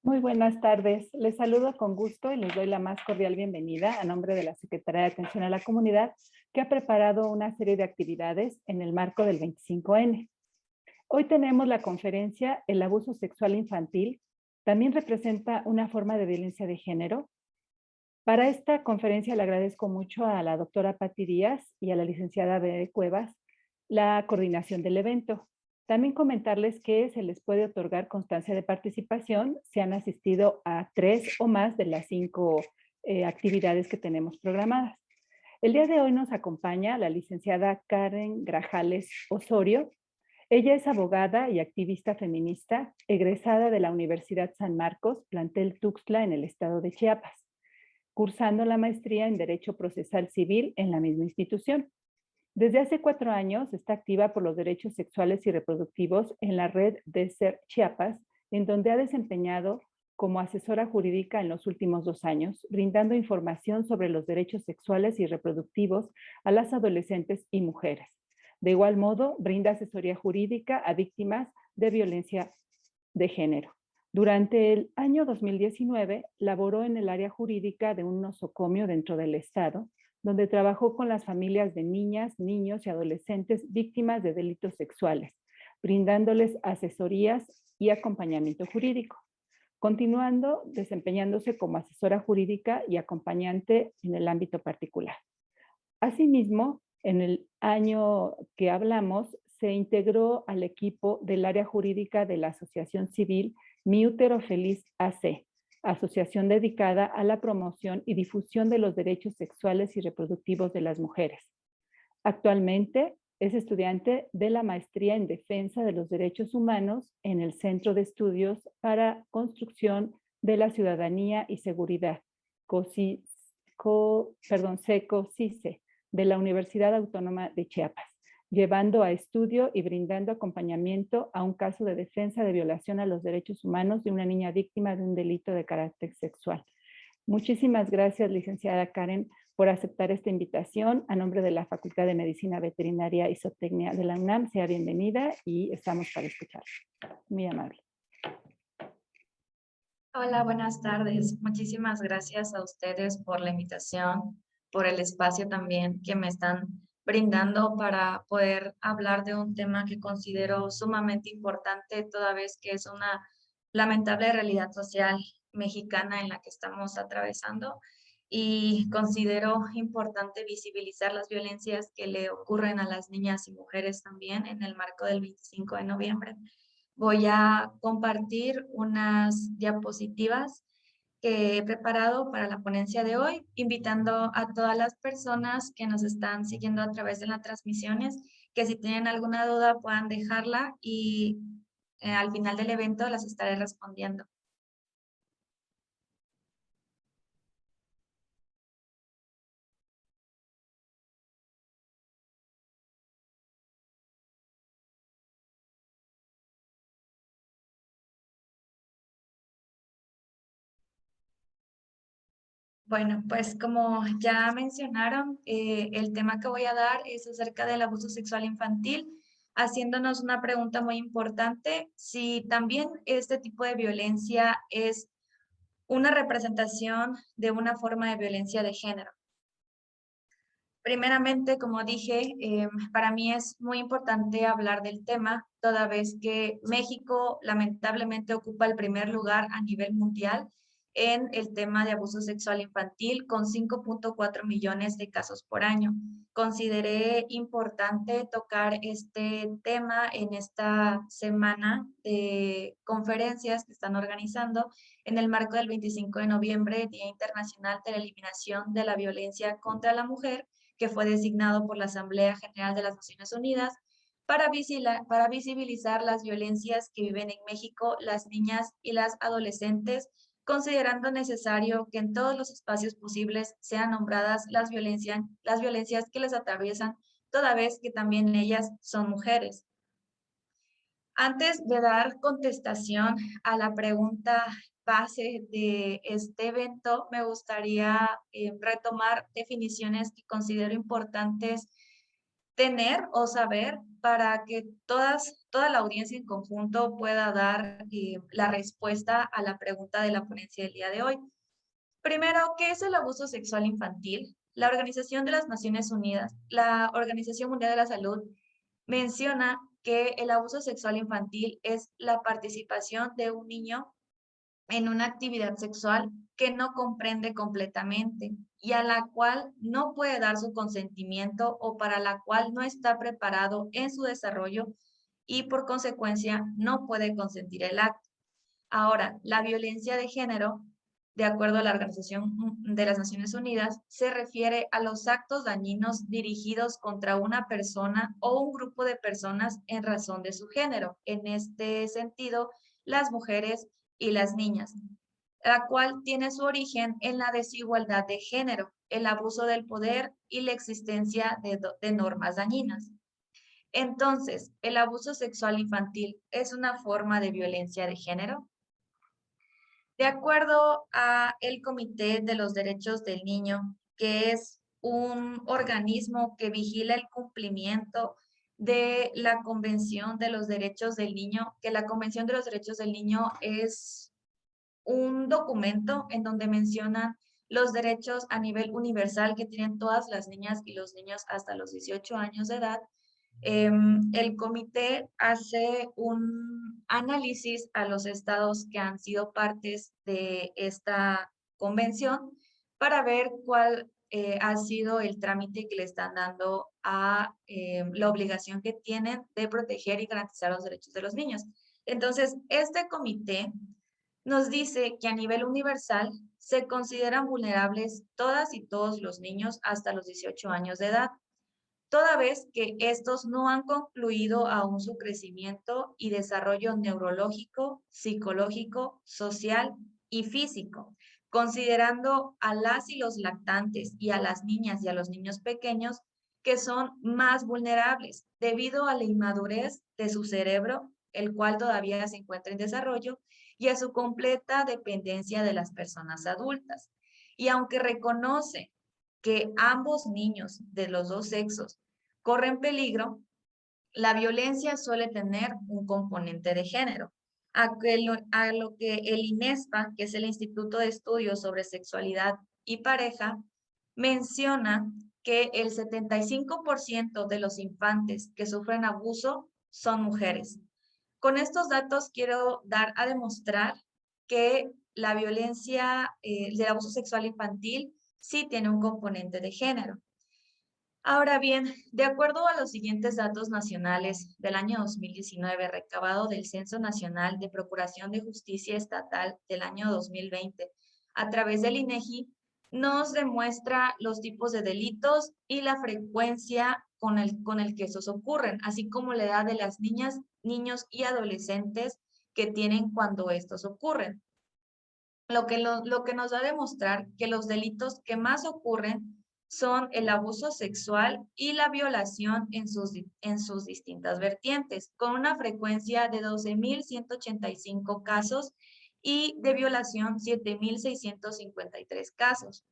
Muy buenas tardes. Les saludo con gusto y les doy la más cordial bienvenida a nombre de la Secretaría de Atención a la Comunidad, que ha preparado una serie de actividades en el marco del 25N. Hoy tenemos la conferencia El abuso sexual infantil también representa una forma de violencia de género. Para esta conferencia le agradezco mucho a la doctora Patti Díaz y a la licenciada Bede Cuevas la coordinación del evento. También comentarles que se les puede otorgar constancia de participación si han asistido a 3 o más de las 5 actividades que tenemos programadas. El día de hoy nos acompaña la licenciada Karen Grajales Osorio. Ella es abogada y activista feminista, egresada de la Universidad San Marcos, plantel Tuxtla, en el estado de Chiapas, cursando la maestría en Derecho Procesal Civil en la misma institución. Desde hace 4 años está activa por los derechos sexuales y reproductivos en la red DESER Chiapas, en donde ha desempeñado como asesora jurídica en los últimos 2 años, brindando información sobre los derechos sexuales y reproductivos a las adolescentes y mujeres. De igual modo, brinda asesoría jurídica a víctimas de violencia de género. Durante el año 2019, laboró en el área jurídica de un nosocomio dentro del Estado, donde trabajó con las familias de niñas, niños y adolescentes víctimas de delitos sexuales, brindándoles asesorías y acompañamiento jurídico, continuando desempeñándose como asesora jurídica y acompañante en el ámbito particular. Asimismo, en el año que hablamos, se integró al equipo del área jurídica de la Asociación Civil Mi Útero Feliz AC, asociación dedicada a la promoción y difusión de los derechos sexuales y reproductivos de las mujeres. Actualmente es estudiante de la maestría en Defensa de los Derechos Humanos en el Centro de Estudios para Construcción de la Ciudadanía y Seguridad, SECO-CICE, de la Universidad Autónoma de Chiapas, llevando a estudio y brindando acompañamiento a un caso de defensa de violación a los derechos humanos de una niña víctima de un delito de carácter sexual. Muchísimas gracias, licenciada Karen, por aceptar esta invitación. A nombre de la Facultad de Medicina Veterinaria y Zootecnia de la UNAM, sea bienvenida y estamos para escuchar. Muy amable. Hola, buenas tardes. Muchísimas gracias a ustedes por la invitación, por el espacio también que me están brindando para poder hablar de un tema que considero sumamente importante, toda vez que es una lamentable realidad social mexicana en la que estamos atravesando, y considero importante visibilizar las violencias que le ocurren a las niñas y mujeres también en el marco del 25 de noviembre. Voy a compartir unas diapositivas que he preparado para la ponencia de hoy, invitando a todas las personas que nos están siguiendo a través de las transmisiones, que si tienen alguna duda puedan dejarla y al final del evento las estaré respondiendo. Bueno, pues como ya mencionaron, el tema que voy a dar es acerca del abuso sexual infantil, haciéndonos una pregunta muy importante, si también este tipo de violencia es una representación de una forma de violencia de género. Primeramente, como dije, para mí es muy importante hablar del tema, toda vez que México lamentablemente ocupa el primer lugar a nivel mundial en el tema de abuso sexual infantil, con 5.4 millones de casos por año. Consideré importante tocar este tema en esta semana de conferencias que están organizando en el marco del 25 de noviembre, Día Internacional de la Eliminación de la Violencia contra la Mujer, que fue designado por la Asamblea General de las Naciones Unidas para visibilizar las violencias que viven en México las niñas y las adolescentes, considerando necesario que en todos los espacios posibles sean nombradas las violencias que les atraviesan, toda vez que también ellas son mujeres. Antes de dar contestación a la pregunta base de este evento, me gustaría retomar definiciones que considero importantes tener o saber para que toda la audiencia en conjunto pueda dar la respuesta a la pregunta de la ponencia del día de hoy. Primero, ¿qué es el abuso sexual infantil? La Organización de las Naciones Unidas, la Organización Mundial de la Salud, menciona que el abuso sexual infantil es la participación de un niño en una actividad sexual que no comprende completamente y a la cual no puede dar su consentimiento o para la cual no está preparado en su desarrollo y por consecuencia no puede consentir el acto. Ahora, la violencia de género, de acuerdo a la Organización de las Naciones Unidas, se refiere a los actos dañinos dirigidos contra una persona o un grupo de personas en razón de su género. En este sentido, las mujeres y las niñas, la cual tiene su origen en la desigualdad de género, el abuso del poder y la existencia de normas dañinas. Entonces, ¿el abuso sexual infantil es una forma de violencia de género? De acuerdo a el Comité de los Derechos del Niño, que es un organismo que vigila el cumplimiento de la Convención de los Derechos del Niño, que la Convención de los Derechos del Niño es un documento en donde mencionan los derechos a nivel universal que tienen todas las niñas y los niños hasta los 18 años de edad. El comité hace un análisis a los estados que han sido partes de esta convención para ver cuál ha sido el trámite que le están dando a la obligación que tienen de proteger y garantizar los derechos de los niños. Entonces, este comité nos dice que a nivel universal se consideran vulnerables todas y todos los niños hasta los 18 años de edad, toda vez que estos no han concluido aún su crecimiento y desarrollo neurológico, psicológico, social y físico, considerando a las y los lactantes y a las niñas y a los niños pequeños que son más vulnerables debido a la inmadurez de su cerebro, el cual todavía se encuentra en desarrollo, y a su completa dependencia de las personas adultas. Y aunque reconoce que ambos niños de los dos sexos corren peligro, la violencia suele tener un componente de género, a lo que el INESPA, que es el Instituto de Estudios sobre Sexualidad y Pareja, menciona que el 75% de los infantes que sufren abuso son mujeres. Con estos datos quiero dar a demostrar que la violencia del abuso sexual infantil sí tiene un componente de género. Ahora bien, de acuerdo a los siguientes datos nacionales del año 2019, recabado del Censo Nacional de Procuración de Justicia Estatal del año 2020, a través del INEGI, nos demuestra los tipos de delitos y la frecuencia con el que estos ocurren, así como la edad de las niñas, niños y adolescentes que tienen cuando estos ocurren. Lo que nos va a demostrar que los delitos que más ocurren son el abuso sexual y la violación en sus distintas vertientes, con una frecuencia de 12.185 casos y de violación 7.653 casos.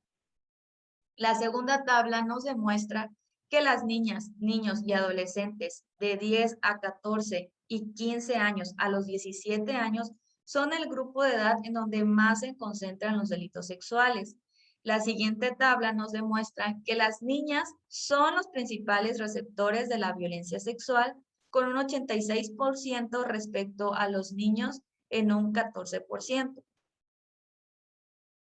La segunda tabla nos demuestra que las niñas, niños y adolescentes de 10 a 14 y 15 años a los 17 años son el grupo de edad en donde más se concentran los delitos sexuales. La siguiente tabla nos demuestra que las niñas son los principales receptores de la violencia sexual, con un 86% respecto a los niños en un 14%.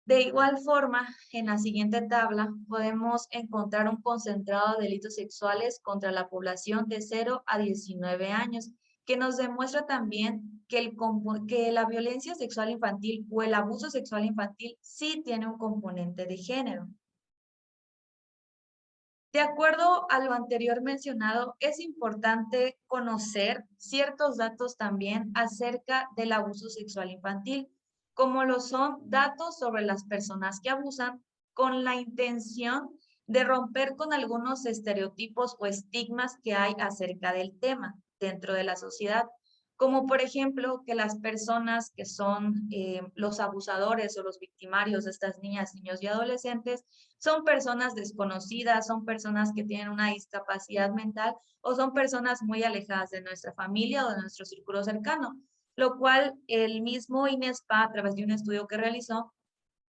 De igual forma, en la siguiente tabla podemos encontrar un concentrado de delitos sexuales contra la población de 0 a 19 años, que nos demuestra también que la violencia sexual infantil o el abuso sexual infantil sí tiene un componente de género. De acuerdo a lo anterior mencionado, es importante conocer ciertos datos también acerca del abuso sexual infantil, como lo son datos sobre las personas que abusan con la intención de romper con algunos estereotipos o estigmas que hay acerca del tema dentro de la sociedad, como por ejemplo que las personas que son los abusadores o los victimarios de estas niñas, niños y adolescentes son personas desconocidas, son personas que tienen una discapacidad mental o son personas muy alejadas de nuestra familia o de nuestro círculo cercano, lo cual el mismo INESPA, a través de un estudio que realizó,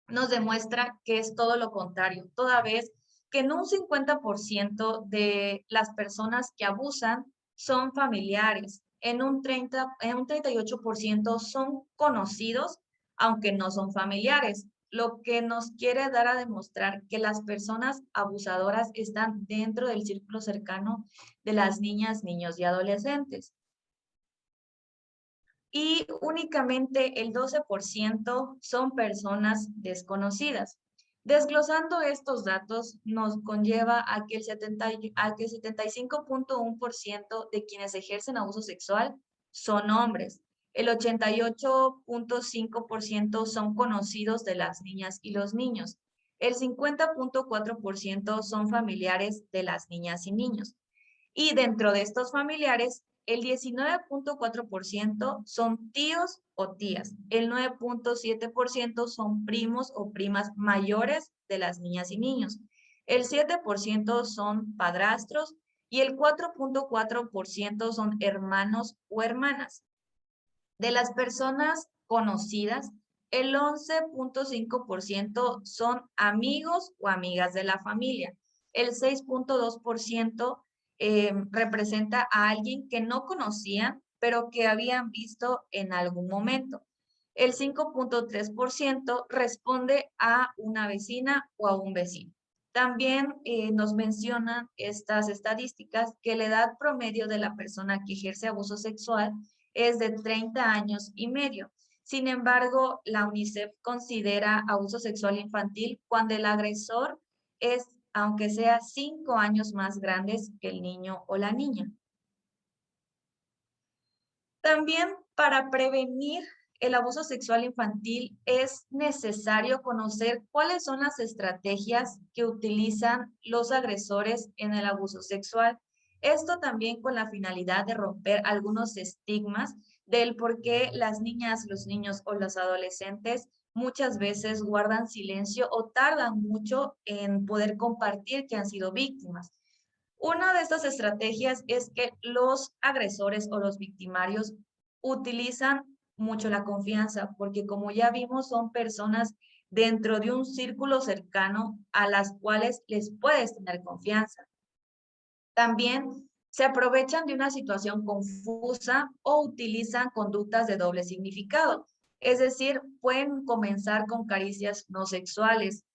nos demuestra que es todo lo contrario, toda vez que en un 50% de las personas que abusan son familiares, en un 38% son conocidos, aunque no son familiares, lo que nos quiere dar a demostrar que las personas abusadoras están dentro del círculo cercano de las niñas, niños y adolescentes. Y únicamente el 12% son personas desconocidas. Desglosando estos datos nos conlleva a que el 75.1% de quienes ejercen abuso sexual son hombres. El 88.5% son conocidos de las niñas y los niños. El 50.4% son familiares de las niñas y niños. Y dentro de estos familiares, el 19.4% son tíos o tías. El 9.7% son primos o primas mayores de las niñas y niños. El 7% son padrastros y el 4.4% son hermanos o hermanas. De las personas conocidas, el 11.5% son amigos o amigas de la familia. El 6.2% representa a alguien que no conocían, pero que habían visto en algún momento. El 5.3% responde a una vecina o a un vecino. También nos mencionan estas estadísticas que la edad promedio de la persona que ejerce abuso sexual es de 30 años y medio. Sin embargo, la UNICEF considera abuso sexual infantil cuando el agresor es, aunque sea 5 años más grandes que el niño o la niña. También para prevenir el abuso sexual infantil es necesario conocer cuáles son las estrategias que utilizan los agresores en el abuso sexual. Esto también con la finalidad de romper algunos estigmas del por qué las niñas, los niños o los adolescentes muchas veces guardan silencio o tardan mucho en poder compartir que han sido víctimas. Una de estas estrategias es que los agresores o los victimarios utilizan mucho la confianza, porque como ya vimos, son personas dentro de un círculo cercano a las cuales les puedes tener confianza. También se aprovechan de una situación confusa o utilizan conductas de doble significado. Es decir, pueden comenzar con caricias no sexuales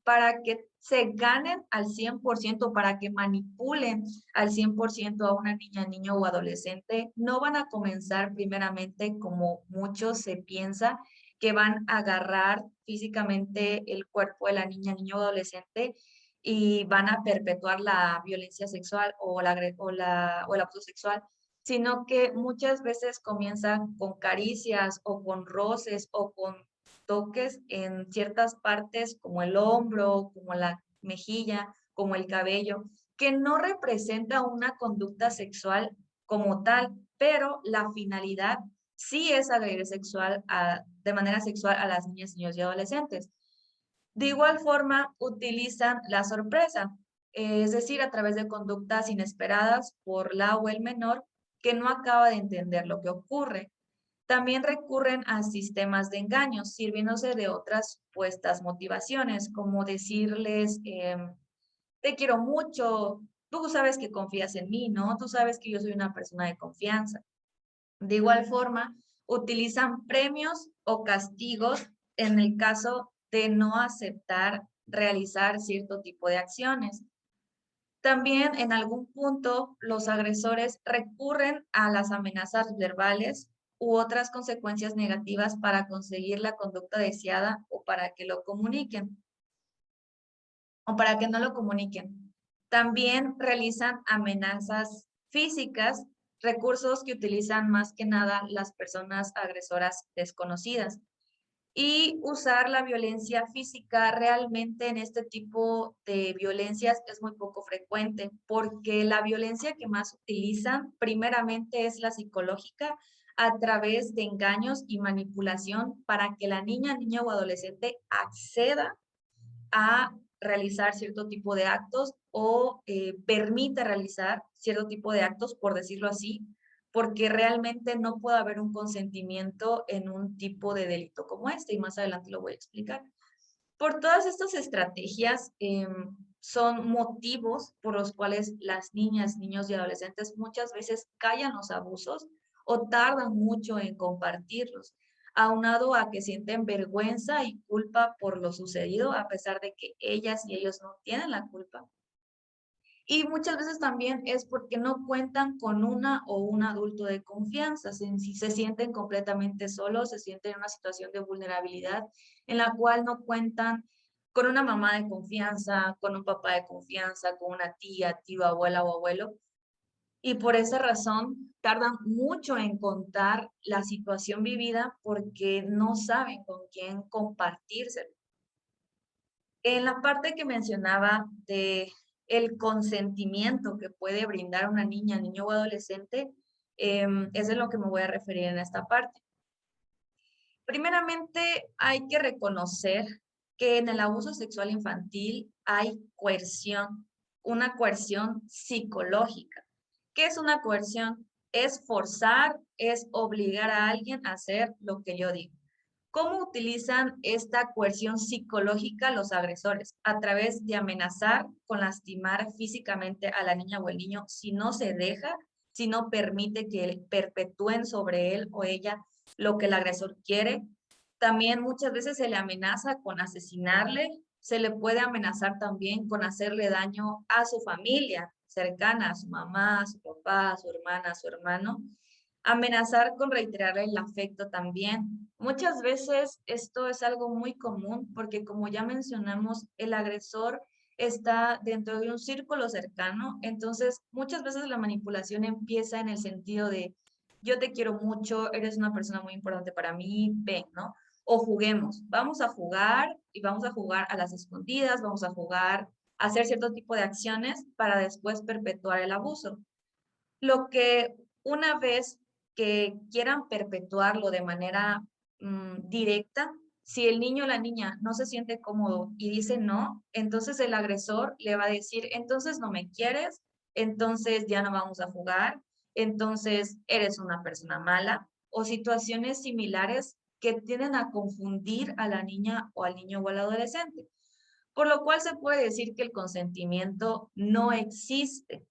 para que se ganen al 100%, para que manipulen al 100% a una niña, niño o adolescente. No van a comenzar primeramente como muchos se piensa, que van a agarrar físicamente el cuerpo de la niña, niño o adolescente y van a perpetuar la violencia sexual o el abuso sexual, sino que muchas veces comienzan con caricias o con roces o con toques en ciertas partes como el hombro, como la mejilla, como el cabello, que no representa una conducta sexual como tal, pero la finalidad sí es agredir de manera sexual a las niñas, niños y adolescentes. De igual forma, utilizan la sorpresa, es decir, a través de conductas inesperadas por la o el menor que no acaba de entender lo que ocurre. También recurren a sistemas de engaño, sirviéndose de otras supuestas motivaciones, como decirles, te quiero mucho, tú sabes que confías en mí, ¿no? Tú sabes que yo soy una persona de confianza. De igual forma, utilizan premios o castigos en el caso de no aceptar realizar cierto tipo de acciones. También en algún punto los agresores recurren a las amenazas verbales u otras consecuencias negativas para conseguir la conducta deseada o para que lo comuniquen o para que no lo comuniquen. También realizan amenazas físicas, recursos que utilizan más que nada las personas agresoras desconocidas. Y usar la violencia física realmente en este tipo de violencias es muy poco frecuente, porque la violencia que más utilizan primeramente es la psicológica a través de engaños y manipulación para que la niña o adolescente acceda a realizar cierto tipo de actos o permite realizar cierto tipo de actos, por decirlo así, porque realmente no puede haber un consentimiento en un tipo de delito como este, y más adelante lo voy a explicar. Por todas estas estrategias son motivos por los cuales las niñas, niños y adolescentes muchas veces callan los abusos o tardan mucho en compartirlos, aunado a que sienten vergüenza y culpa por lo sucedido, a pesar de que ellas y ellos no tienen la culpa. Y muchas veces también es porque no cuentan con una o un adulto de confianza, si se sienten completamente solos, se sienten en una situación de vulnerabilidad en la cual no cuentan con una mamá de confianza, con un papá de confianza, con una tía, tío, abuela o abuelo. Y por esa razón tardan mucho en contar la situación vivida porque no saben con quién compartirse. En la parte que mencionaba de el consentimiento que puede brindar una niña, niño o adolescente, es de lo que me voy a referir en esta parte. Primeramente, hay que reconocer que en el abuso sexual infantil hay coerción, una coerción psicológica. ¿Qué es una coerción? Es forzar, es obligar a alguien a hacer lo que yo digo. ¿Cómo utilizan esta coerción psicológica los agresores? A través de amenazar con lastimar físicamente a la niña o el niño si no se deja, si no permite que perpetúen sobre él o ella lo que el agresor quiere. También muchas veces se le amenaza con asesinarle, se le puede amenazar también con hacerle daño a su familia cercana, a su mamá, a su papá, a su hermana, a su hermano. Amenazar con reiterarle el afecto también. Muchas veces esto es algo muy común porque como ya mencionamos, el agresor está dentro de un círculo cercano, entonces muchas veces la manipulación empieza en el sentido de yo te quiero mucho, eres una persona muy importante para mí, ven, ¿no? O juguemos, vamos a jugar y vamos a jugar a las escondidas, vamos a jugar, a hacer cierto tipo de acciones para después perpetuar el abuso. Lo que una vez que quieran perpetuarlo de manera directa, si el niño o la niña no se siente cómodo y dice no, entonces el agresor le va a decir, entonces no me quieres, entonces ya no vamos a jugar, entonces eres una persona mala, o situaciones similares que tienden a confundir a la niña o al niño o al adolescente. Por lo cual se puede decir que el consentimiento no existe.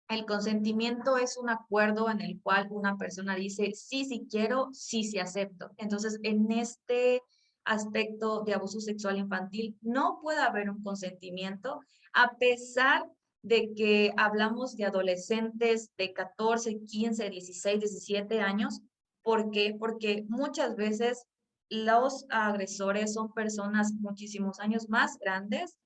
El consentimiento es un acuerdo en el cual una persona dice, sí, sí quiero, sí, sí acepto. Entonces, en este aspecto de abuso sexual infantil, no puede haber un consentimiento a pesar de que hablamos de adolescentes de 14, 15, 16, 17 años. ¿Por qué? Porque muchas veces los agresores son personas muchísimos años más grandes,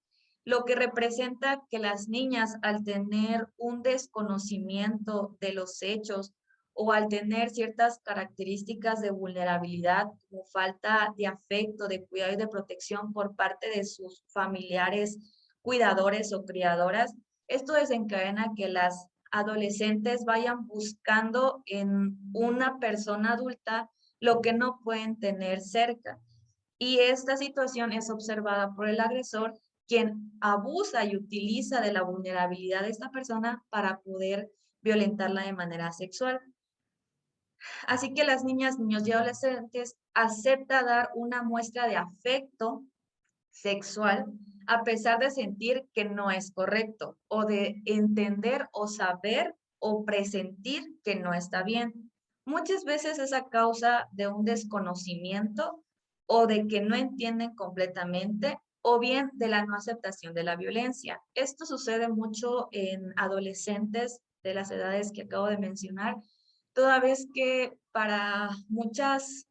lo que representa que las niñas al tener un desconocimiento de los hechos o al tener ciertas características de vulnerabilidad, como falta de afecto, de cuidado y de protección por parte de sus familiares, cuidadores o criadoras, esto desencadena que las adolescentes vayan buscando en una persona adulta lo que no pueden tener cerca. Y esta situación es observada por el agresor, quien abusa y utiliza de la vulnerabilidad de esta persona para poder violentarla de manera sexual. Así que las niñas, niños y adolescentes aceptan dar una muestra de afecto sexual a pesar de sentir que no es correcto o de entender o saber o presentir que no está bien. Muchas veces es a causa de un desconocimiento o de que no entienden completamente o bien de la no aceptación de la violencia. Esto sucede mucho en adolescentes de las edades que acabo de mencionar, toda vez que para muchas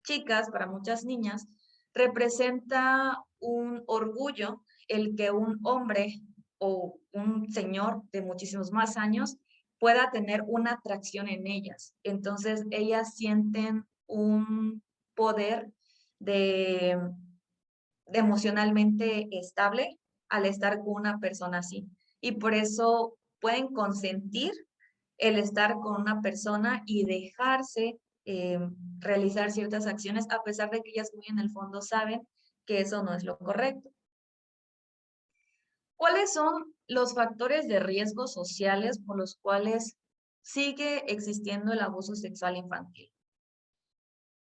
chicas, para muchas niñas, representa un orgullo el que un hombre o un señor de muchísimos más años pueda tener una atracción en ellas. Entonces, ellas sienten un poder de, de emocionalmente estable al estar con una persona así. Y por eso pueden consentir el estar con una persona y dejarse eh, realizar ciertas acciones a pesar de que ellas muy en el fondo saben que eso no es lo correcto. ¿Cuáles son los factores de riesgo sociales por los cuales sigue existiendo el abuso sexual infantil?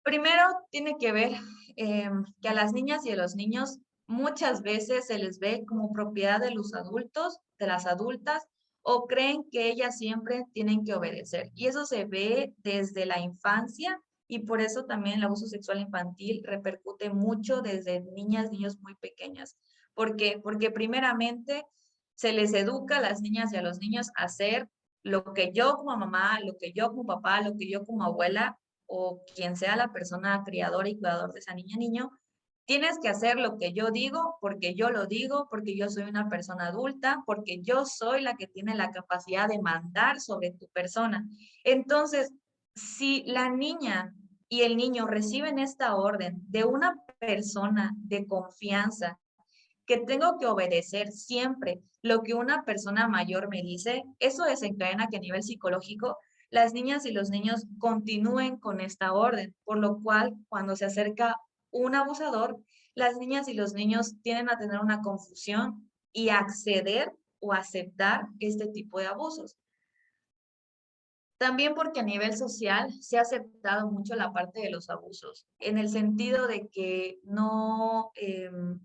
Primero, tiene que ver que a las niñas y a los niños muchas veces se les ve como propiedad de los adultos, de las adultas, o creen que ellas siempre tienen que obedecer. Y eso se ve desde la infancia y por eso también el abuso sexual infantil repercute mucho desde niñas, niños muy pequeñas. ¿Por qué? Porque primeramente se les educa a las niñas y a los niños a hacer lo que yo como mamá, lo que yo como papá, lo que yo como abuela o quien sea la persona criadora y cuidador de esa niña, niño, tienes que hacer lo que yo digo, porque yo lo digo, porque yo soy una persona adulta, porque yo soy la que tiene la capacidad de mandar sobre tu persona. Entonces, si la niña y el niño reciben esta orden de una persona de confianza, que tengo que obedecer siempre lo que una persona mayor me dice, eso desencadena que a nivel psicológico las niñas y los niños continúen con esta orden, por lo cual cuando se acerca un abusador, las niñas y los niños tienden a tener una confusión y acceder o aceptar este tipo de abusos. También porque a nivel social se ha aceptado mucho la parte de los abusos, en el sentido de que no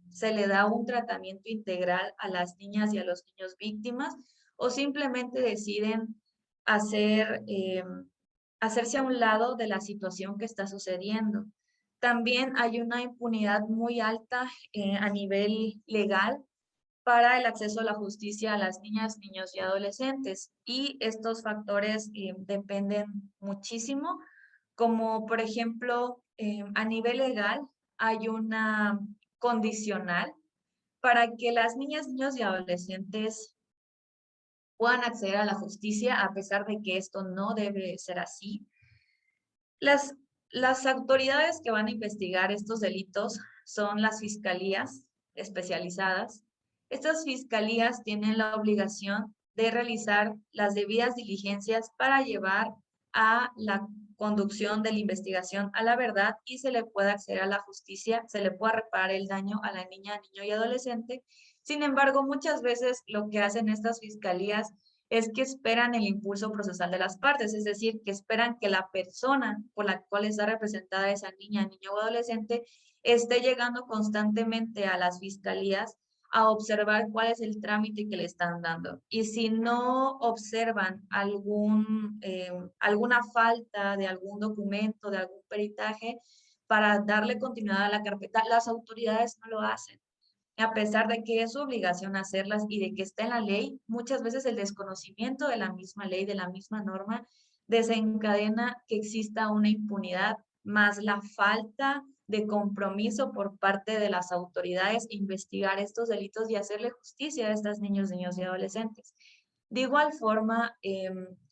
se le da un tratamiento integral a las niñas y a los niños víctimas o simplemente deciden hacer, hacerse a un lado de la situación que está sucediendo. También hay una impunidad muy alta a nivel legal para el acceso a la justicia a las niñas, niños y adolescentes. Y estos factores dependen muchísimo, como por ejemplo, a nivel legal hay una condicional para que las niñas, niños y adolescentes puedan acceder a la justicia, a pesar de que esto no debe ser así. Las, las autoridades que van a investigar estos delitos son las fiscalías especializadas. Estas fiscalías tienen la obligación de realizar las debidas diligencias para llevar a la conducción de la investigación a la verdad y se le pueda acceder a la justicia, se le pueda reparar el daño a la niña, niño y adolescente. Sin embargo, muchas veces lo que hacen estas fiscalías es que esperan el impulso procesal de las partes, es decir, que esperan que la persona por la cual está representada esa niña, niño o adolescente esté llegando constantemente a las fiscalías a observar cuál es el trámite que le están dando. Y si no observan alguna falta de algún documento, de algún peritaje, para darle continuidad a la carpeta, las autoridades no lo hacen a pesar de que es su obligación hacerlas y de que está en la ley, muchas veces el desconocimiento de la misma ley, de la misma norma, desencadena que exista una impunidad, más la falta de compromiso por parte de las autoridades investigar estos delitos y hacerle justicia a estos niños, niños y adolescentes. De igual forma,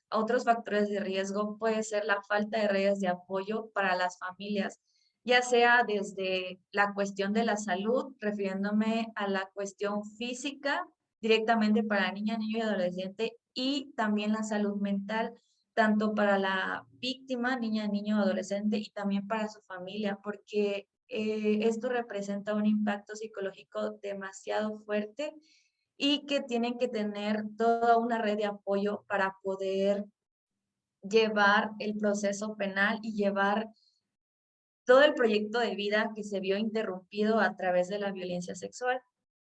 otros factores de riesgo puede ser la falta de redes de apoyo para las familias, ya sea desde la cuestión de la salud, refiriéndome a la cuestión física directamente para niña, niño y adolescente, y también la salud mental, tanto para la víctima, niña, niño, adolescente, y también para su familia, porque esto representa un impacto psicológico demasiado fuerte y que tienen que tener toda una red de apoyo para poder llevar el proceso penal y llevar todo el proyecto de vida que se vio interrumpido a través de la violencia sexual.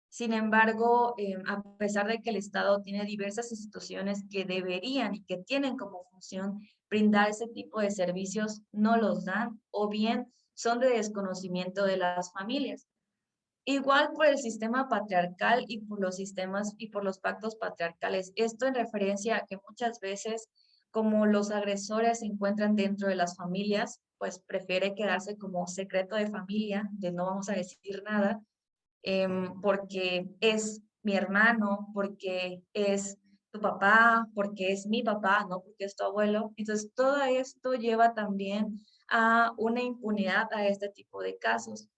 Sin embargo, a pesar de que el Estado tiene diversas instituciones que deberían y que tienen como función brindar ese tipo de servicios, no los dan o bien son de desconocimiento de las familias. Igual por el sistema patriarcal y por los sistemas y por los pactos patriarcales. Esto en referencia a que muchas veces, como los agresores se encuentran dentro de las familias, pues prefiere quedarse como secreto de familia, de no vamos a decir nada, porque es mi hermano, porque es tu papá, porque es mi papá, ¿no? Porque es tu abuelo. Entonces, todo esto lleva también a una impunidad a este tipo de casos.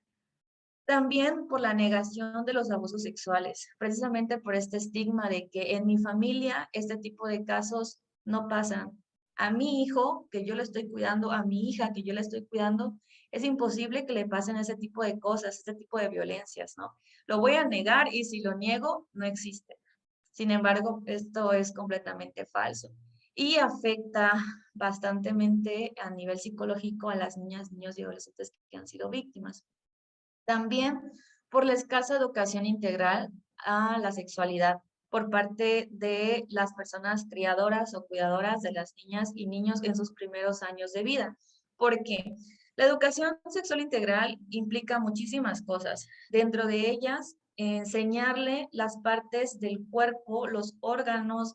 También por la negación de los abusos sexuales, precisamente por este estigma de que en mi familia este tipo de casos no pasan. A mi hijo, que yo le estoy cuidando, a mi hija, que yo le estoy cuidando, es imposible que le pasen ese tipo de cosas, este tipo de violencias, ¿no? Lo voy a negar y si lo niego, no existe. Sin embargo, esto es completamente falso y afecta bastantemente a nivel psicológico a las niñas, niños y adolescentes que han sido víctimas. También por la escasa educación integral a la sexualidad por parte de las personas criadoras o cuidadoras de las niñas y niños en sus primeros años de vida. ¿Por qué? La educación sexual integral implica muchísimas cosas. Dentro de ellas, enseñarle las partes del cuerpo, los órganos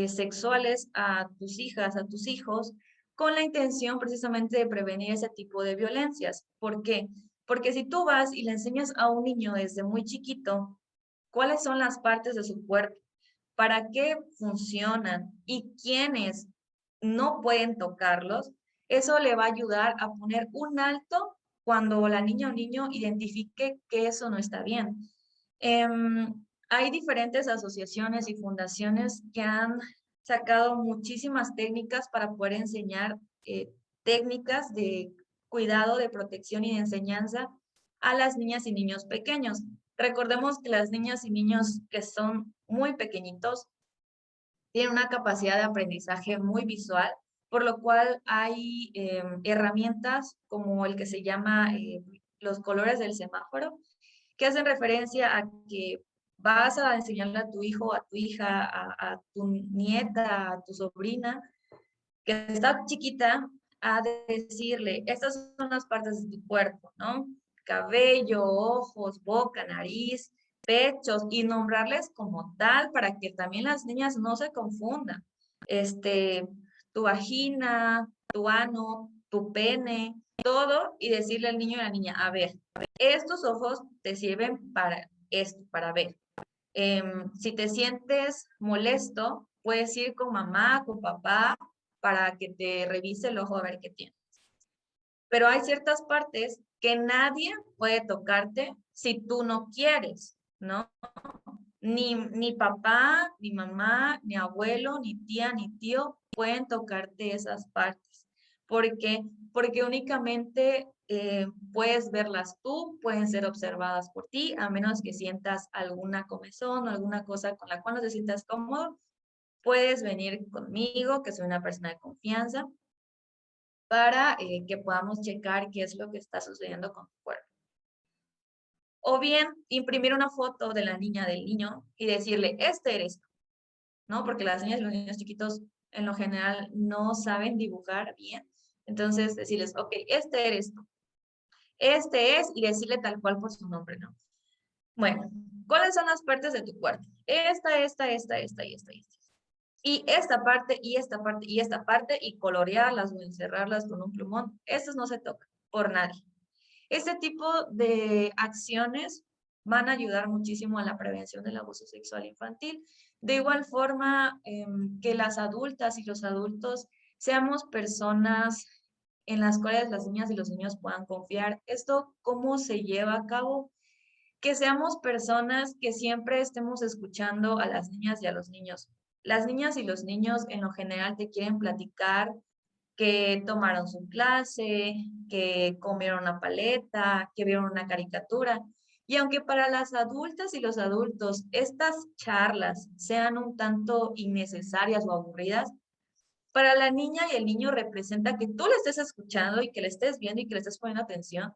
sexuales a tus hijas, a tus hijos, con la intención precisamente de prevenir ese tipo de violencias. ¿Por qué? Porque si tú vas y le enseñas a un niño desde muy chiquito cuáles son las partes de su cuerpo, para qué funcionan y quiénes no pueden tocarlos, eso le va a ayudar a poner un alto cuando la niña o niño identifique que eso no está bien. Hay diferentes asociaciones y fundaciones que han sacado muchísimas técnicas para poder enseñar técnicas de cuidado, de protección y de enseñanza a las niñas y niños pequeños. Recordemos que las niñas y niños que son muy pequeñitos tienen una capacidad de aprendizaje muy visual, por lo cual hay herramientas como el que se llama los colores del semáforo, que hacen referencia a que vas a enseñarle a tu hijo, a tu hija, a tu nieta, a tu sobrina, que está chiquita, a decirle, estas son las partes de tu cuerpo, ¿no? Cabello, ojos, boca, nariz, pechos, y nombrarles como tal para que también las niñas no se confundan. Tu vagina, tu ano, tu pene, todo, y decirle al niño y a la niña, a ver, estos ojos te sirven para esto, para ver. Si te sientes molesto, puedes ir con mamá, con papá, para que te revise el ojo a ver qué tienes. Pero hay ciertas partes que nadie puede tocarte si tú no quieres, ¿no? Ni papá, ni mamá, ni abuelo, ni tía, ni tío pueden tocarte esas partes. ¿Por qué? Porque únicamente puedes verlas tú, pueden ser observadas por ti, a menos que sientas alguna comezón o alguna cosa con la cual no te sientas cómodo. Puedes venir conmigo, que soy una persona de confianza, para que podamos checar qué es lo que está sucediendo con tu cuerpo. O bien, imprimir una foto de la niña, del niño, y decirle, este eres tú, ¿no? Porque las niñas y los niños chiquitos, en lo general, no saben dibujar bien. Entonces, decirles, ok, este eres tú. Este es, y decirle tal cual por su nombre, ¿no? Bueno, ¿cuáles son las partes de tu cuerpo? Esta y esta y esta. Y esta parte, y esta parte, y esta parte, y colorearlas o encerrarlas con un plumón. Estas no se tocan por nadie. Este tipo de acciones van a ayudar muchísimo a la prevención del abuso sexual infantil. De igual forma, que las adultas y los adultos seamos personas en las cuales las niñas y los niños puedan confiar. ¿Esto cómo se lleva a cabo? Que seamos personas que siempre estemos escuchando a las niñas y a los niños. Las niñas y los niños en lo general te quieren platicar que tomaron su clase, que comieron una paleta, que vieron una caricatura. Y aunque para las adultas y los adultos estas charlas sean un tanto innecesarias o aburridas, para la niña y el niño representa que tú le estés escuchando y que le estés viendo y que le estés poniendo atención,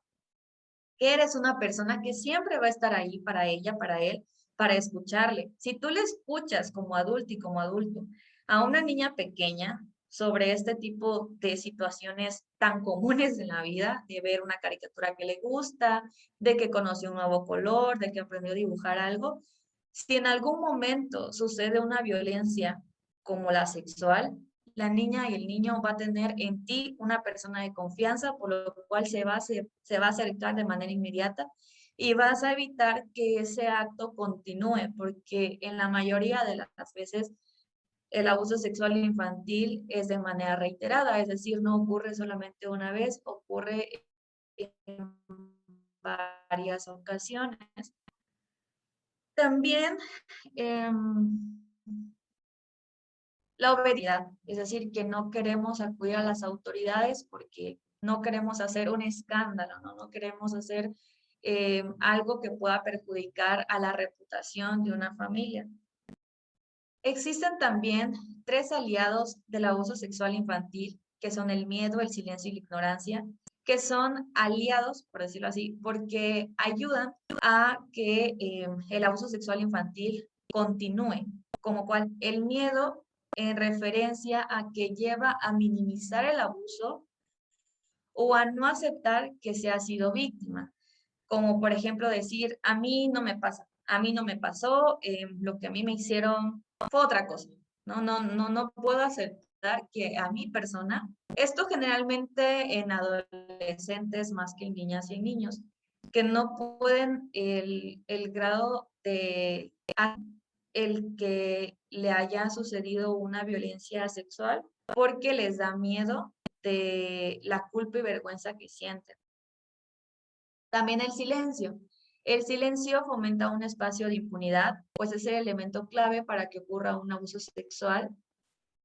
que eres una persona que siempre va a estar ahí para ella, para él, para escucharle. Si tú le escuchas como adulto y como adulto a una niña pequeña sobre este tipo de situaciones tan comunes en la vida, de ver una caricatura que le gusta, de que conoció un nuevo color, de que aprendió a dibujar algo, si en algún momento sucede una violencia como la sexual, la niña y el niño va a tener en ti una persona de confianza, por lo cual se va a acercar de manera inmediata y vas a evitar que ese acto continúe, porque en la mayoría de las veces el abuso sexual infantil es de manera reiterada, es decir, no ocurre solamente una vez, ocurre en varias ocasiones. También la obediencia, es decir, que no queremos acudir a las autoridades porque no queremos hacer un escándalo, no, no queremos hacer algo que pueda perjudicar a la reputación de una familia. Existen también 3 aliados del abuso sexual infantil, que son el miedo, el silencio y la ignorancia, que son aliados, por decirlo así, porque ayudan a que el abuso sexual infantil continúe, como cual el miedo en referencia a que lleva a minimizar el abuso o a no aceptar que se ha sido víctima, como por ejemplo decir, a mí no me pasa, a mí no me pasó, lo que a mí me hicieron fue otra cosa. No puedo aceptar que a mi persona, esto generalmente en adolescentes más que en niñas y en niños, que no pueden el grado de el que le haya sucedido una violencia sexual porque les da miedo de la culpa y vergüenza que sienten. También el silencio. El silencio fomenta un espacio de impunidad, pues es el elemento clave para que ocurra un abuso sexual.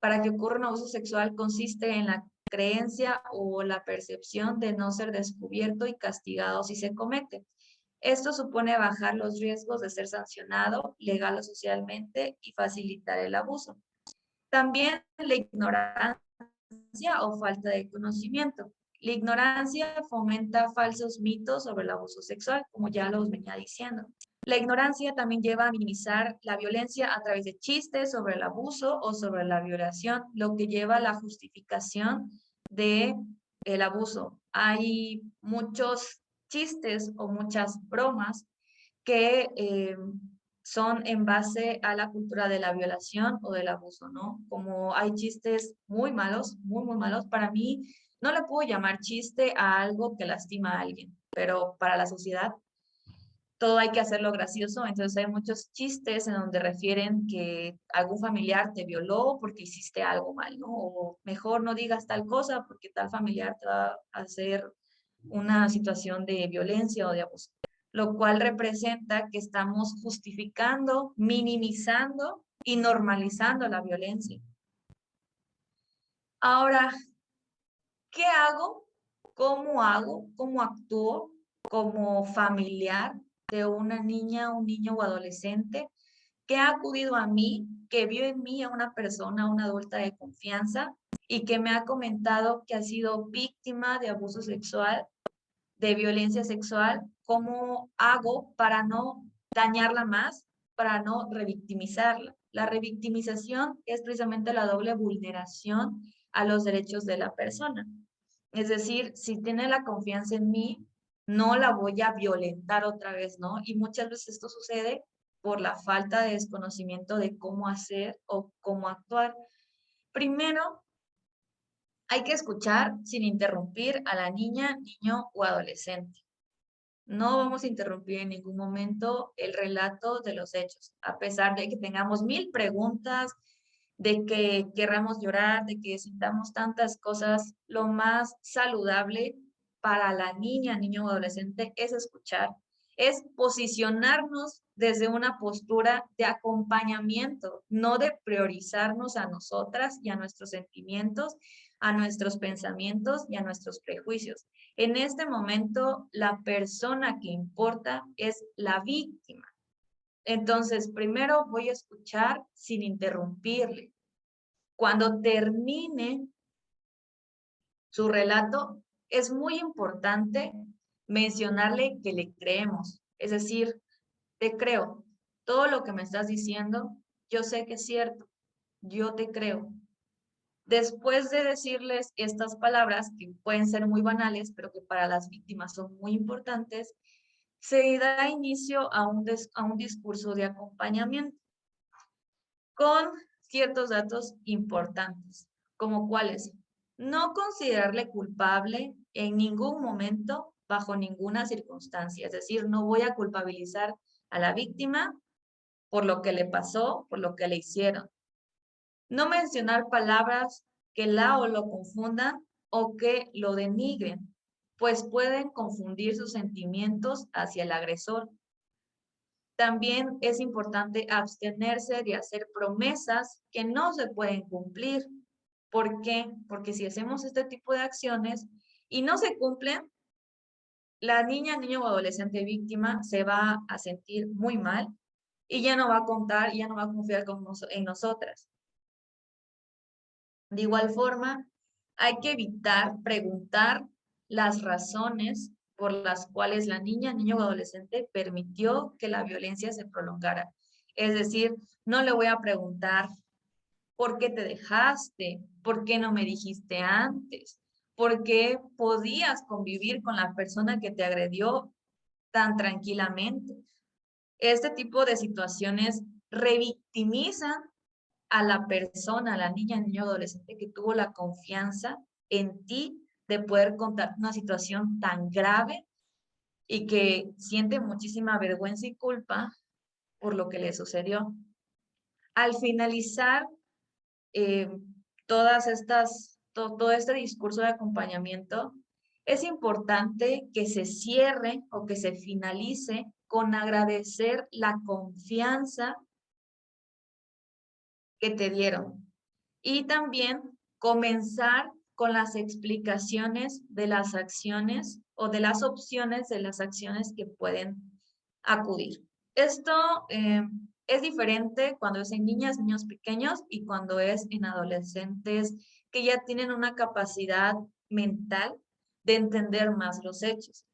Para que ocurra un abuso sexual consiste en la creencia o la percepción de no ser descubierto y castigado si se comete. Esto supone bajar los riesgos de ser sancionado legal o socialmente y facilitar el abuso. También la ignorancia o falta de conocimiento. La ignorancia fomenta falsos mitos sobre el abuso sexual, como ya los venía diciendo. La ignorancia también lleva a minimizar la violencia a través de chistes sobre el abuso o sobre la violación, lo que lleva a la justificación de el abuso. Hay muchos chistes o muchas bromas que son en base a la cultura de la violación o del abuso, ¿no? Como hay chistes muy malos, muy malos, para mí no le puedo llamar chiste a algo que lastima a alguien, pero para la sociedad todo hay que hacerlo gracioso, entonces hay muchos chistes en donde refieren que algún familiar te violó porque hiciste algo mal, ¿no? O mejor no digas tal cosa porque tal familiar te va a hacer una situación de violencia o de abuso, lo cual representa que estamos justificando, minimizando y normalizando la violencia. Ahora, ¿qué hago? ¿Cómo hago? ¿Cómo actúo como familiar de una niña, un niño o adolescente que ha acudido a mí, que vio en mí a una persona, una adulta de confianza y que me ha comentado que ha sido víctima de abuso sexual, de violencia sexual? ¿Cómo hago para no dañarla más, para no revictimizarla? La revictimización es precisamente la doble vulneración a los derechos de la persona. Es decir, si tiene la confianza en mí, no la voy a violentar otra vez, ¿no? Y muchas veces esto sucede por la falta de desconocimiento de cómo hacer o cómo actuar. Primero, hay que escuchar sin interrumpir a la niña, niño o adolescente. No vamos a interrumpir en ningún momento el relato de los hechos, a pesar de que tengamos 1000 preguntas, de que querramos llorar, de que sintamos tantas cosas. Lo más saludable para la niña, niño o adolescente es escuchar, es posicionarnos desde una postura de acompañamiento, no de priorizarnos a nosotras y a nuestros sentimientos, a nuestros pensamientos y a nuestros prejuicios. En este momento, la persona que importa es la víctima. Entonces, primero voy a escuchar sin interrumpirle. Cuando termine su relato, es muy importante mencionarle que le creemos. Es decir, te creo. Todo lo que me estás diciendo, yo sé que es cierto. Yo te creo. Después de decirles estas palabras, que pueden ser muy banales, pero que para las víctimas son muy importantes, se da inicio a un discurso de acompañamiento con ciertos datos importantes, como cuáles: no considerarle culpable en ningún momento, bajo ninguna circunstancia, es decir, no voy a culpabilizar a la víctima por lo que le pasó, por lo que le hicieron. No mencionar palabras que la o lo confundan o que lo denigren, pues pueden confundir sus sentimientos hacia el agresor. También es importante abstenerse de hacer promesas que no se pueden cumplir. ¿Por qué? Porque si hacemos este tipo de acciones y no se cumplen, la niña, niño o adolescente víctima se va a sentir muy mal y ya no va a contar, y ya no va a confiar en nosotras. De igual forma, hay que evitar preguntar las razones por las cuales la niña, niño o adolescente permitió que la violencia se prolongara. Es decir, no le voy a preguntar por qué te dejaste, por qué no me dijiste antes, por qué podías convivir con la persona que te agredió tan tranquilamente. Este tipo de situaciones revictimizan a la persona, a la niña, niño, adolescente que tuvo la confianza en ti de poder contar una situación tan grave y que siente muchísima vergüenza y culpa por lo que le sucedió. Al finalizar eh, todo este discurso de acompañamiento, es importante que se cierre o que se finalice con agradecer la confianza que te dieron y también comenzar con las explicaciones de las acciones o de las opciones de las acciones que pueden acudir. Esto es diferente cuando es en niñas, niños pequeños y cuando es en adolescentes que ya tienen una capacidad mental de entender más los hechos.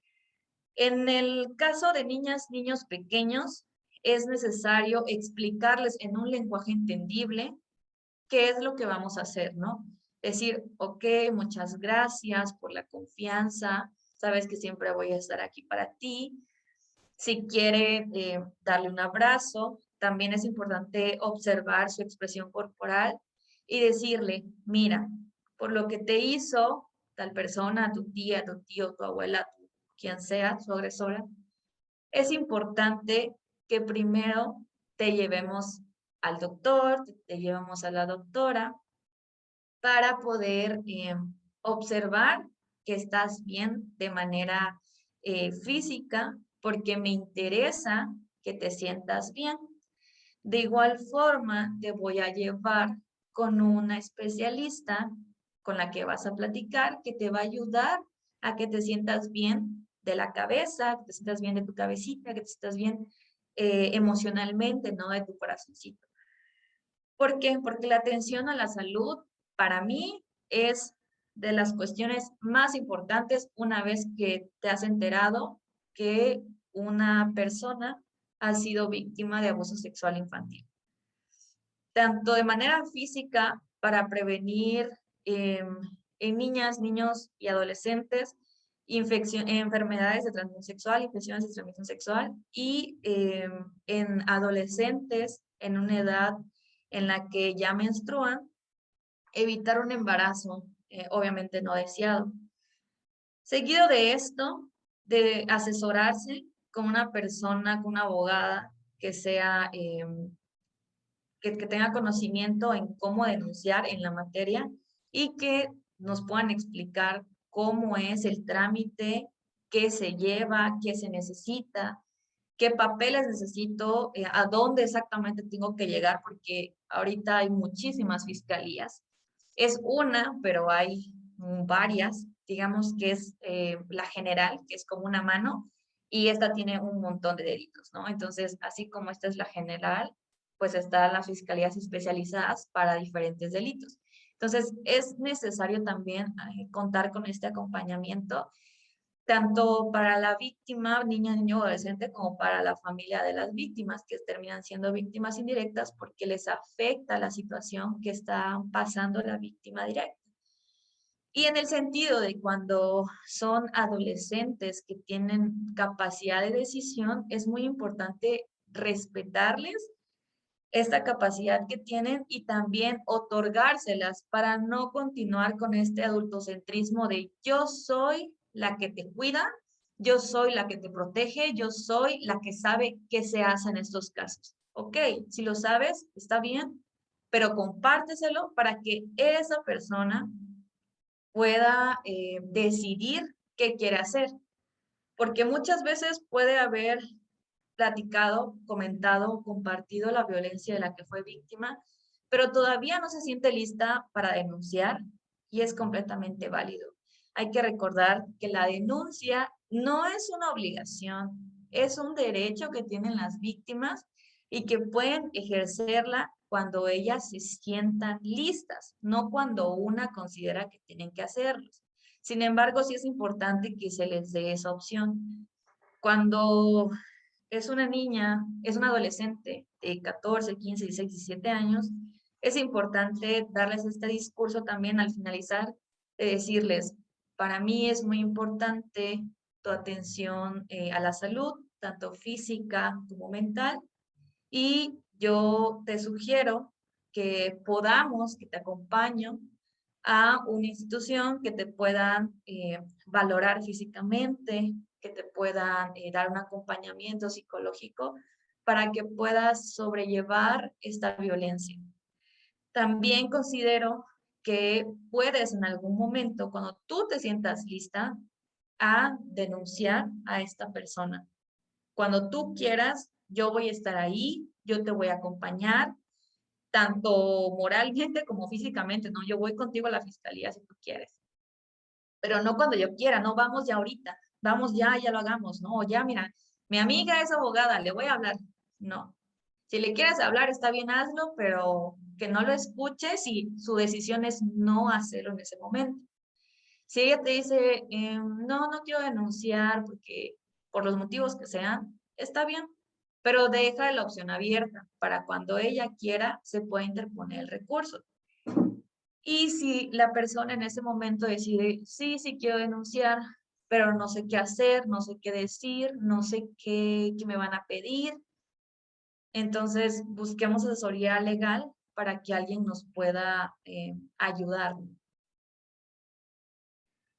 En el caso de niñas, niños pequeños, es necesario explicarles en un lenguaje entendible qué es lo que vamos a hacer, ¿no? Decir, ok, muchas gracias por la confianza, sabes que siempre voy a estar aquí para ti. Si quiere darle un abrazo, también es importante observar su expresión corporal y decirle, mira, por lo que te hizo tal persona, tu tía, tu tío, tu abuela, quien sea, su agresora, es importante que primero te llevemos al doctor, te llevemos a la doctora para poder observar que estás bien de manera física, porque me interesa que te sientas bien. De igual forma, te voy a llevar con una especialista con la que vas a platicar, que te va a ayudar a que te sientas bien de la cabeza, que te sientas bien de tu cabecita, que te sientas bien emocionalmente, ¿no? De tu corazoncito. ¿Por qué? Porque la atención a la salud para mí es de las cuestiones más importantes una vez que te has enterado que una persona ha sido víctima de abuso sexual infantil. Tanto de manera física para prevenir en niñas, niños y adolescentes enfermedades de transmisión sexual, infecciones de transmisión sexual y en adolescentes en una edad en la que ya menstruan, evitar un embarazo, obviamente no deseado. Seguido de esto, de asesorarse con una persona, con una abogada que sea, que tenga conocimiento en cómo denunciar en la materia y que nos puedan explicar cómo es el trámite, qué se lleva, qué se necesita, qué papeles necesito, a dónde exactamente tengo que llegar, porque ahorita hay muchísimas fiscalías. Es una, pero hay varias, digamos que es la general, que es como una mano, y esta tiene un montón de delitos, ¿no? Entonces, así como esta es la general, pues están las fiscalías especializadas para diferentes delitos. Entonces, es necesario también contar con este acompañamiento tanto para la víctima, niña, niño o adolescente, como para la familia de las víctimas, que terminan siendo víctimas indirectas porque les afecta la situación que está pasando la víctima directa. Y en el sentido de cuando son adolescentes que tienen capacidad de decisión, es muy importante respetarles esta capacidad que tienen y también otorgárselas para no continuar con este adultocentrismo de yo soy la que te cuida, yo soy la que te protege, yo soy la que sabe qué se hace en estos casos. Ok, si lo sabes, está bien, pero compárteselo para que esa persona pueda decidir qué quiere hacer. Porque muchas veces puede haber platicado, comentado, compartido la violencia de la que fue víctima, pero todavía no se siente lista para denunciar y es completamente válido. Hay que recordar que la denuncia no es una obligación, es un derecho que tienen las víctimas y que pueden ejercerla cuando ellas se sientan listas, no cuando una considera que tienen que hacerlo. Sin embargo, sí es importante que se les dé esa opción. Cuando es una niña, es una adolescente de 14, 15, 16, 17 años, es importante darles este discurso también al finalizar, de decirles, para mí es muy importante tu atención a la salud, tanto física como mental, y yo te sugiero que podamos, que te acompaño a una institución que te puedan valorar físicamente, que te puedan dar un acompañamiento psicológico para que puedas sobrellevar esta violencia. También considero que puedes en algún momento, cuando tú te sientas lista, a denunciar a esta persona. Cuando tú quieras, yo voy a estar ahí, yo te voy a acompañar, tanto moralmente como físicamente, ¿no? Yo voy contigo a la fiscalía si tú quieres, pero no cuando yo quiera, no vamos ya ahorita, vamos ya, ya lo hagamos, ¿no? O ya, mira, mi amiga es abogada, le voy a hablar. No. Si le quieres hablar, está bien, hazlo, pero que no lo escuches y su decisión es no hacerlo en ese momento. Si ella te dice, no, no quiero denunciar porque por los motivos que sean, está bien, pero deja la opción abierta para cuando ella quiera se pueda interponer el recurso. Y si la persona en ese momento decide, sí, sí quiero denunciar, pero no sé qué hacer, no sé qué decir, no sé qué me van a pedir, entonces busquemos asesoría legal para que alguien nos pueda ayudar.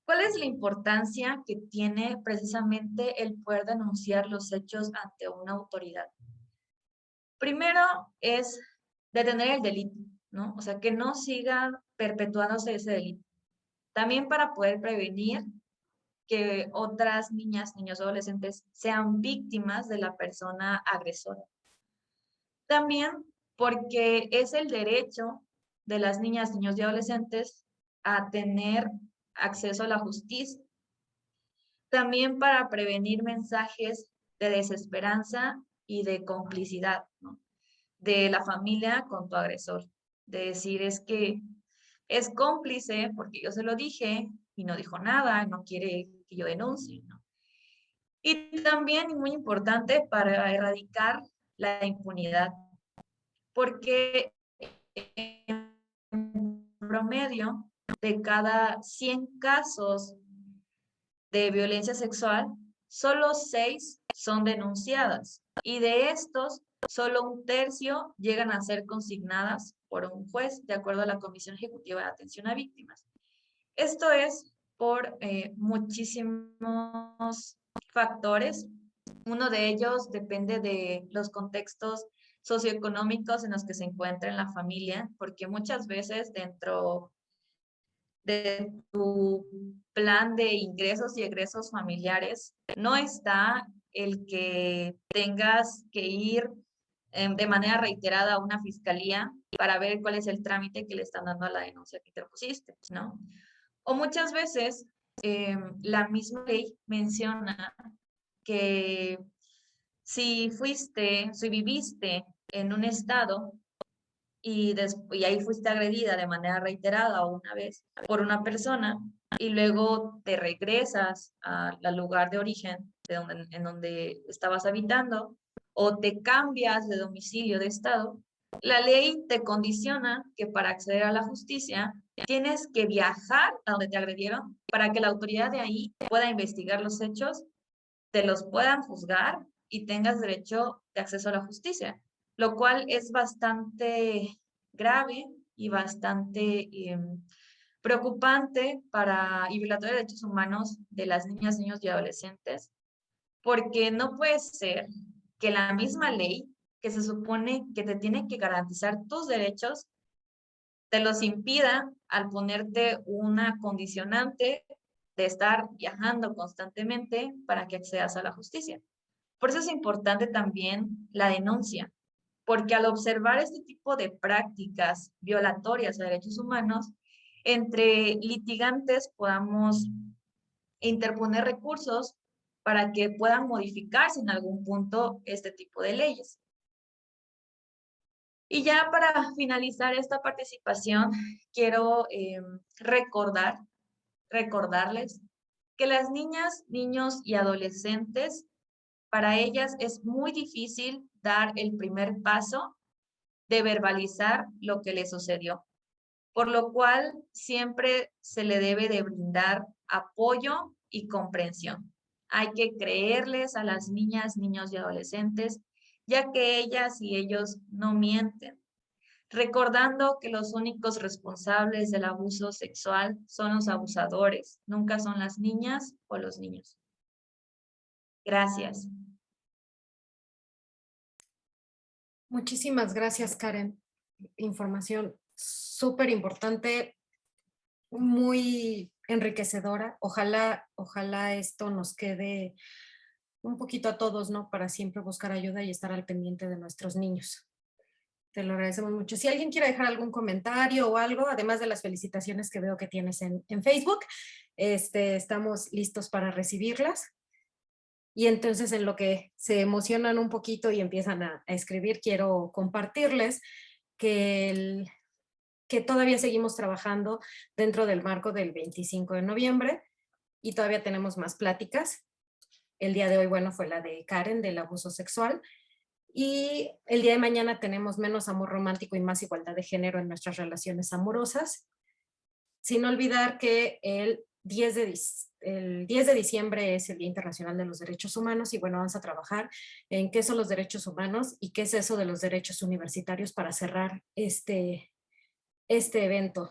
¿Cuál es la importancia que tiene precisamente el poder denunciar los hechos ante una autoridad? Primero es detener el delito, ¿no? O sea, que no siga perpetuándose ese delito. También para poder prevenir que otras niñas, niños o adolescentes sean víctimas de la persona agresora. También porque es el derecho de las niñas, niños y adolescentes a tener acceso a la justicia. También para prevenir mensajes de desesperanza y de complicidad, ¿no? De la familia con tu agresor. De decir, es que es cómplice porque yo se lo dije y no dijo nada, no quiere que yo denuncie, ¿no? Y también, muy importante, para erradicar la impunidad, porque en promedio de cada 100 casos de violencia sexual, solo 6 son denunciadas y de estos, solo un tercio llegan a ser consignadas por un juez, de acuerdo a la Comisión Ejecutiva de Atención a Víctimas. Esto es por muchísimos factores. Uno de ellos depende de los contextos socioeconómicos en los que se encuentra en la familia, porque muchas veces dentro de tu plan de ingresos y egresos familiares no está el que tengas que ir de manera reiterada a una fiscalía para ver cuál es el trámite que le están dando a la denuncia que te pusiste, ¿no? O muchas veces la misma ley menciona que si viviste en un estado y ahí fuiste agredida de manera reiterada o una vez por una persona y luego te regresas al lugar de origen en donde estabas habitando o te cambias de domicilio de estado, la ley te condiciona que para acceder a la justicia tienes que viajar a donde te agredieron para que la autoridad de ahí pueda investigar los hechos, te los puedan juzgar y tengas derecho de acceso a la justicia, lo cual es bastante grave y bastante preocupante y violatorio de derechos humanos de las niñas, niños y adolescentes, porque no puede ser que la misma ley que se supone que te tiene que garantizar tus derechos te los impida al ponerte una condicionante de estar viajando constantemente para que accedas a la justicia. Por eso es importante también la denuncia, porque al observar este tipo de prácticas violatorias a derechos humanos, entre litigantes podamos interponer recursos para que puedan modificarse en algún punto este tipo de leyes. Y ya para finalizar esta participación, quiero recordarles que las niñas, niños y adolescentes, para ellas es muy difícil dar el primer paso de verbalizar lo que les sucedió, por lo cual siempre se le debe de brindar apoyo y comprensión. Hay que creerles a las niñas, niños y adolescentes, ya que ellas y ellos no mienten, recordando que los únicos responsables del abuso sexual son los abusadores, nunca son las niñas o los niños. Gracias. Muchísimas gracias, Karen. Información súper importante, muy enriquecedora. Ojalá esto nos quede un poquito a todos, ¿no? Para siempre buscar ayuda y estar al pendiente de nuestros niños. Te lo agradecemos mucho. Si alguien quiere dejar algún comentario o algo, además de las felicitaciones que veo que tienes en Facebook, estamos listos para recibirlas. Y entonces en lo que se emocionan un poquito y empiezan a escribir, quiero compartirles que todavía seguimos trabajando dentro del marco del 25 de noviembre y todavía tenemos más pláticas. El día de hoy, bueno, fue la de Karen del abuso sexual. Y el día de mañana tenemos menos amor romántico y más igualdad de género en nuestras relaciones amorosas. Sin olvidar que el 10 de diciembre es el Día Internacional de los Derechos Humanos y bueno, vamos a trabajar en qué son los derechos humanos y qué es eso de los derechos universitarios para cerrar este evento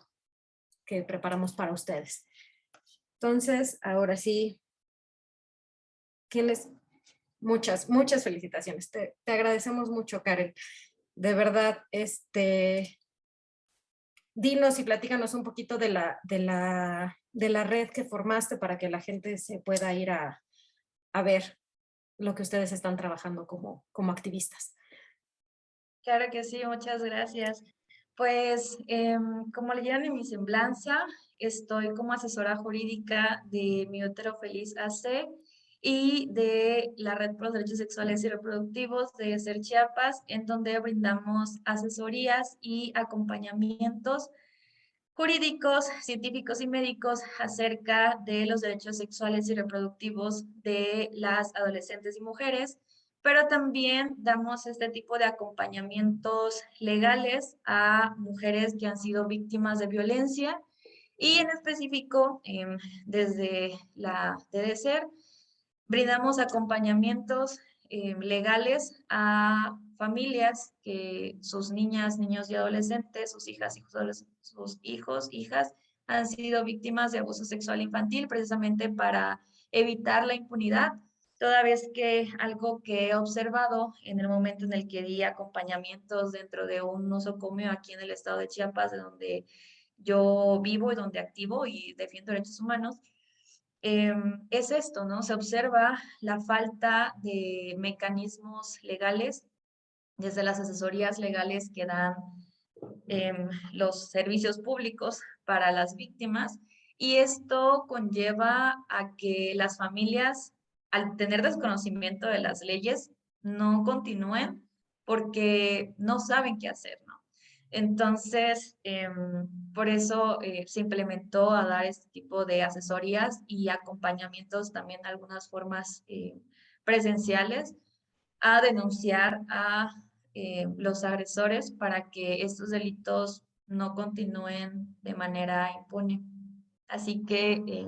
que preparamos para ustedes. Entonces, ahora sí, tienes muchas felicitaciones. Te agradecemos mucho, Karen. De verdad, dinos y platícanos un poquito de la red que formaste para que la gente se pueda ir a ver lo que ustedes están trabajando como activistas. Claro que sí, muchas gracias. Pues, como leyeron en mi semblanza, estoy como asesora jurídica de Mi Útero Feliz AC y de la Red por los Derechos Sexuales y Reproductivos de SER Chiapas, en donde brindamos asesorías y acompañamientos jurídicos, científicos y médicos acerca de los derechos sexuales y reproductivos de las adolescentes y mujeres, pero también damos este tipo de acompañamientos legales a mujeres que han sido víctimas de violencia y en específico desde la DDCER brindamos acompañamientos legales a familias que sus niñas, niños y adolescentes, sus hijas, hijas, han sido víctimas de abuso sexual infantil precisamente para evitar la impunidad, toda vez que algo que he observado en el momento en el que di acompañamientos dentro de un nosocomio aquí en el estado de Chiapas, de donde yo vivo y donde activo y defiendo derechos humanos, es esto, ¿no? Se observa la falta de mecanismos legales desde las asesorías legales que dan los servicios públicos para las víctimas y esto conlleva a que las familias, al tener desconocimiento de las leyes, no continúen porque no saben qué hacer, ¿no? Entonces, por eso se implementó a dar este tipo de asesorías y acompañamientos también algunas formas presenciales a denunciar a los agresores para que estos delitos no continúen de manera impune. Así que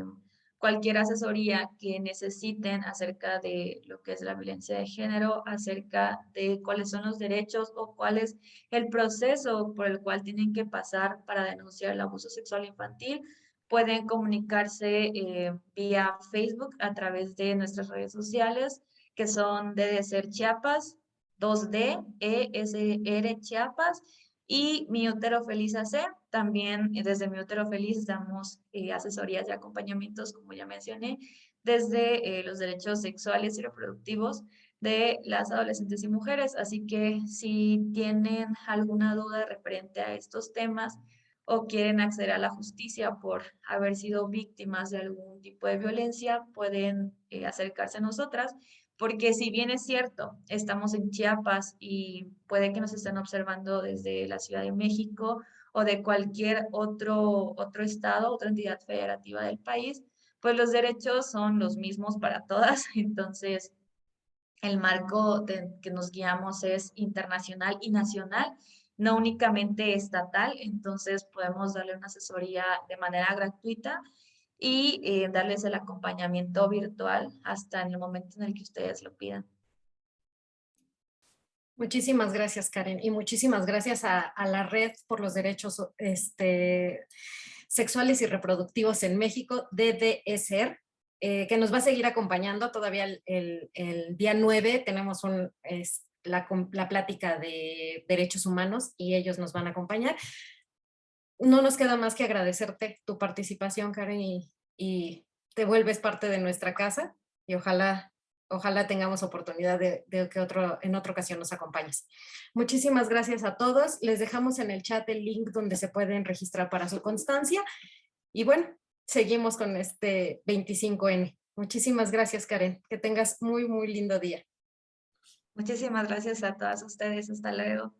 cualquier asesoría que necesiten acerca de lo que es la violencia de género, acerca de cuáles son los derechos o cuál es el proceso por el cual tienen que pasar para denunciar el abuso sexual infantil, pueden comunicarse vía Facebook a través de nuestras redes sociales, que son DDCER Chiapas, 2D, ESR Chiapas, Y Mi Útero Feliz AC, también desde Mi Útero Feliz damos asesorías y acompañamientos, como ya mencioné, desde los derechos sexuales y reproductivos de las adolescentes y mujeres. Así que si tienen alguna duda referente a estos temas o quieren acceder a la justicia por haber sido víctimas de algún tipo de violencia, pueden acercarse a nosotras, porque si bien es cierto, estamos en Chiapas y puede que nos estén observando desde la Ciudad de México o de cualquier otro estado, otra entidad federativa del país, pues los derechos son los mismos para todas. Entonces, el marco que nos guiamos es internacional y nacional, no únicamente estatal. Entonces, podemos darle una asesoría de manera gratuita y darles el acompañamiento virtual hasta en el momento en el que ustedes lo pidan. Muchísimas gracias, Karen, y muchísimas gracias a la Red por los Derechos Sexuales y Reproductivos en México, DDSR, que nos va a seguir acompañando todavía el día 9. Tenemos la plática de derechos humanos y ellos nos van a acompañar. No nos queda más que agradecerte tu participación, Karen, y te vuelves parte de nuestra casa y ojalá tengamos oportunidad de que en otra ocasión nos acompañes. Muchísimas gracias a todos. Les dejamos en el chat el link donde se pueden registrar para su constancia. Y bueno, seguimos con este 25N. Muchísimas gracias, Karen. Que tengas muy, muy lindo día. Muchísimas gracias a todas ustedes. Hasta luego.